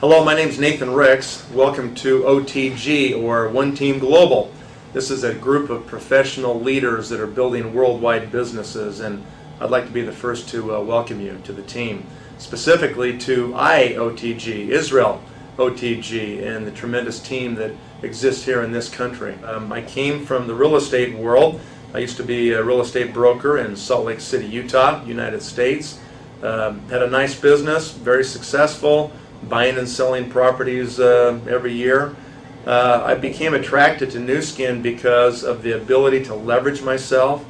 Hello, my name is Nathan Ricks. Welcome to OTG, or One Team Global. This is a group of professional leaders that are building worldwide businesses, and I'd like to be the first to welcome you to the team, specifically to IOTG, Israel OTG, and the tremendous team that exists here in this country. I came from the real estate world. I used to be a real estate broker in Salt Lake City, Utah, United States. Had a nice business, very successful, buying and selling properties every year. I became attracted to Nu Skin because of the ability to leverage myself,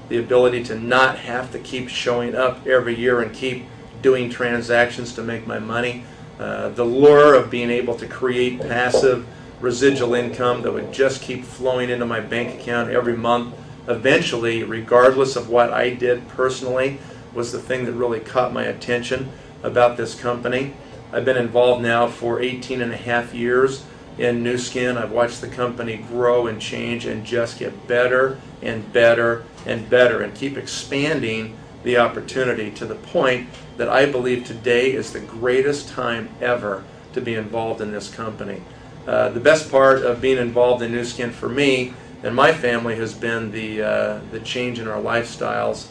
the ability to not have to keep showing up every year and keep doing transactions to make my money. The lure of being able to create passive residual income that would just keep flowing into my bank account every month, eventually, regardless of what I did personally, was the thing that really caught my attention about this company. I've been involved now for 18 and a half years in Nu Skin. I've watched the company grow and change and just get better and better and better and keep expanding the opportunity to the point that I believe today is the greatest time ever to be involved in this company. The best part of being involved in Nu Skin for me and my family has been the change in our lifestyles.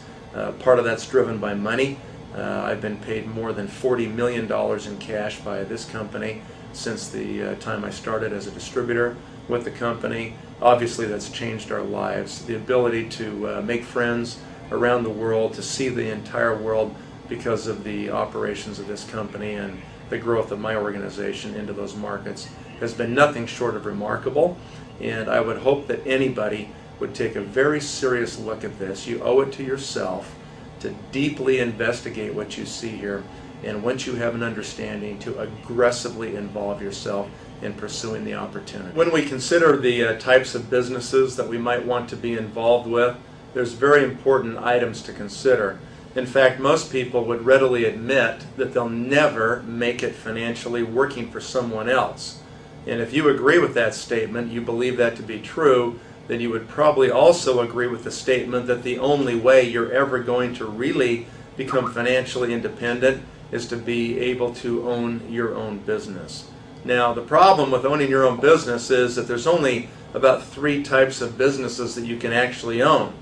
Part of that's driven by money. I've been paid more than $40 million in cash by this company since the time I started as a distributor with the company. Obviously, that's changed our lives. The ability to make friends around the world, to see the entire world because of the operations of this company and the growth of my organization into those markets has been nothing short of remarkable. And I would hope that anybody would take a very serious look at this. You owe it to yourself to deeply investigate what you see here, and once you have an understanding, to aggressively involve yourself in pursuing the opportunity. When we consider the types of businesses that we might want to be involved with, there's very important items to consider. In fact, most people would readily admit that they'll never make it financially working for someone else. And if you agree with that statement, you believe that to be true, then you would probably also agree with the statement that the only way you're ever going to really become financially independent is to be able to own your own business. Now, the problem with owning your own business is that there's only about 3 types of businesses that you can actually own.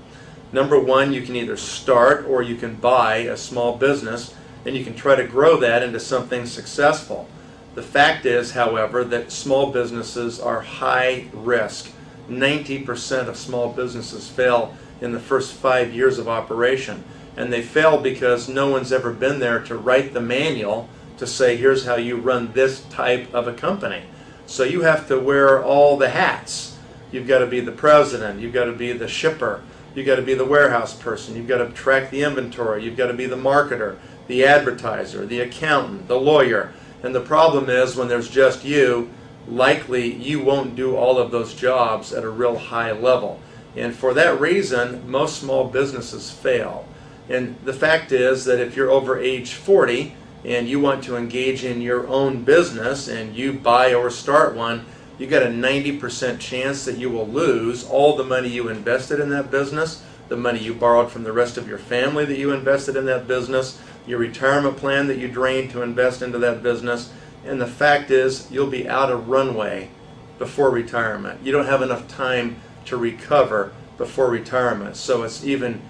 Number one, you can either start or you can buy a small business and you can try to grow that into something successful. The fact is, however, that small businesses are high risk. 90% of small businesses fail in the first 5 years of operation. And they fail because no one's ever been there to write the manual to say, here's how you run this type of a company. So you have to wear all the hats. You've got to be the president, you've got to be the shipper, you've got to be the warehouse person, you've got to track the inventory, you've got to be the marketer, the advertiser, the accountant, the lawyer. And the problem is, when there's just you, likely you won't do all of those jobs at a real high level. And for that reason, most small businesses fail. And the fact is that if you're over age 40 and you want to engage in your own business and you buy or start one, you got a 90% chance that you will lose all the money you invested in that business, the money you borrowed from the rest of your family that you invested in that business, your retirement plan that you drained to invest into that business. And the fact is, you'll be out of runway before retirement. You don't have enough time to recover before retirement. So it's even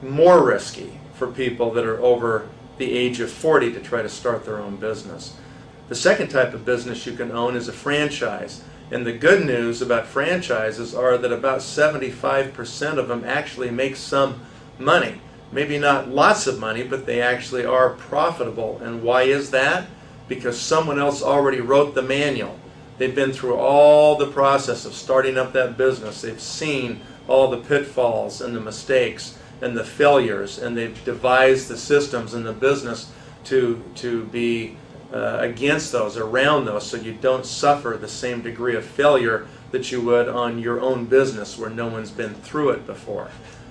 more risky for people that are over the age of 40 to try to start their own business. The second type of business you can own is a franchise. And the good news about franchises are that about 75% of them actually make some money. Maybe not lots of money, but they actually are profitable. And why is that? Because someone else already wrote the manual. They've been through all the process of starting up that business. They've seen all the pitfalls and the mistakes and the failures, and they've devised the systems in the business to be against those, around those, so you don't suffer the same degree of failure that you would on your own business where no one's been through it before.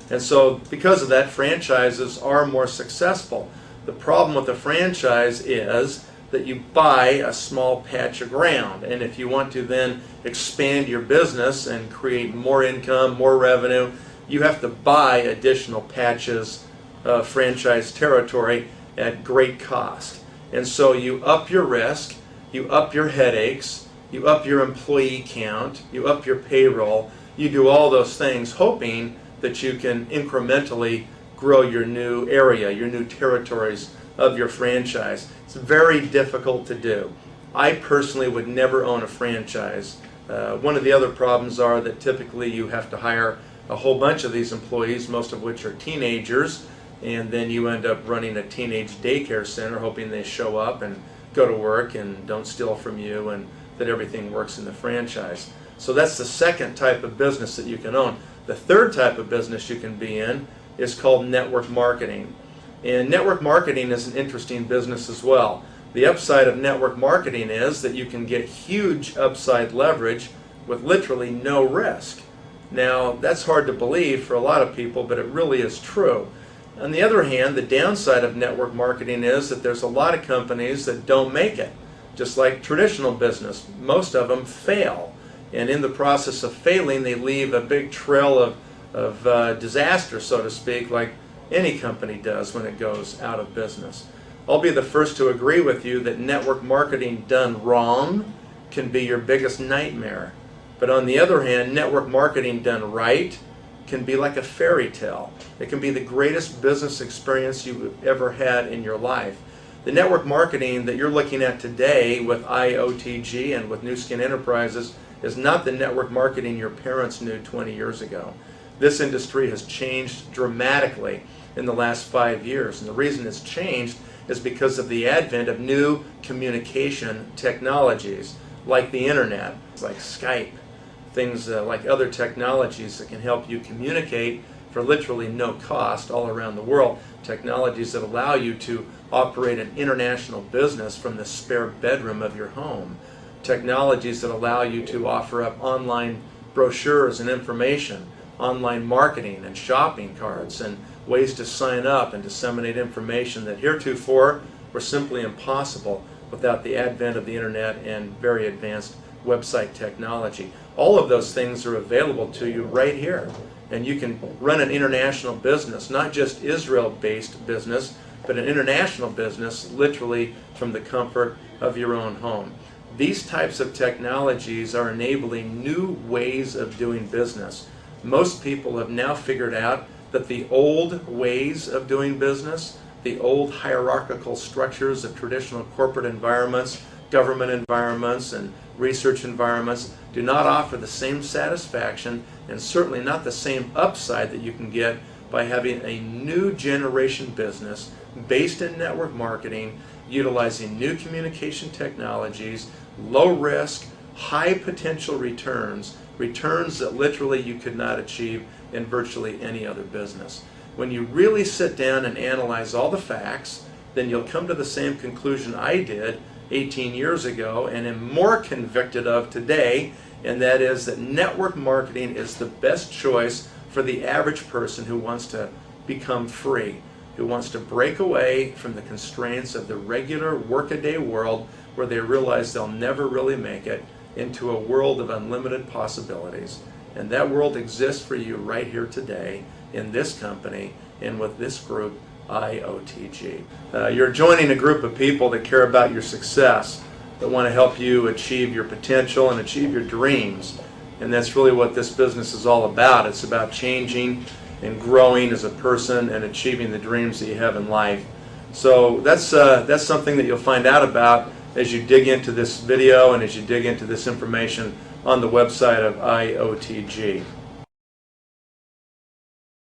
And so because of that, franchises are more successful. The problem with a franchise is that you buy a small patch of ground, and if you want to then expand your business and create more income, more revenue, you have to buy additional patches of franchise territory at great cost. And so you up your risk, you up your headaches, you up your employee count, you up your payroll, you do all those things hoping that you can incrementally grow your new area, your new territories of your franchise. It's very difficult to do. I personally would never own a franchise. One of the other problems are that typically you have to hire a whole bunch of these employees, most of which are teenagers, and then you end up running a teenage daycare center hoping they show up and go to work and don't steal from you and that everything works in the franchise. So that's the second type of business that you can own. The third type of business you can be in is called network marketing. And network marketing is an interesting business as well. The upside of network marketing is that you can get huge upside leverage with literally no risk. Now, that's hard to believe for a lot of people, but it really is true. On the other hand, the downside of network marketing is that there's a lot of companies that don't make it. Just like traditional business, most of them fail. And in the process of failing, they leave a big trail of disaster, so to speak, like any company does when it goes out of business. I'll be the first to agree with you that network marketing done wrong can be your biggest nightmare. But on the other hand, network marketing done right can be like a fairy tale. It can be the greatest business experience you've ever had in your life. The network marketing that you're looking at today with IOTG and with New Skin Enterprises is not the network marketing your parents knew 20 years ago. This industry has changed dramatically in the last 5 years, and the reason it's changed is because of the advent of new communication technologies like the internet, like Skype, things like other technologies that can help you communicate for literally no cost all around the world, technologies that allow you to operate an international business from the spare bedroom of your home, technologies that allow you to offer up online brochures and information, online marketing and shopping carts, and ways to sign up and disseminate information that heretofore were simply impossible without the advent of the internet and very advanced website technology. All of those things are available to you right here. And you can run an international business, not just Israel-based business, but an international business literally from the comfort of your own home. These types of technologies are enabling new ways of doing business. Most people have now figured out that the old ways of doing business, the old hierarchical structures of traditional corporate environments, government environments, and research environments do not offer the same satisfaction and certainly not the same upside that you can get by having a new generation business based in network marketing, utilizing new communication technologies, low risk, high potential returns, returns that literally you could not achieve in virtually any other business. When you really sit down and analyze all the facts, then you'll come to the same conclusion I did 18 years ago and am more convicted of today, and that is that network marketing is the best choice for the average person who wants to become free, who wants to break away from the constraints of the regular workaday world where they realize they'll never really make it, into a world of unlimited possibilities. And that world exists for you right here today in this company and with this group, IOTG. You're joining a group of people that care about your success, that want to help you achieve your potential and achieve your dreams. And that's really what this business is all about. It's about changing and growing as a person and achieving the dreams that you have in life. So that's something that you'll find out about as you dig into this video and as you dig into this information on the website of IOTG.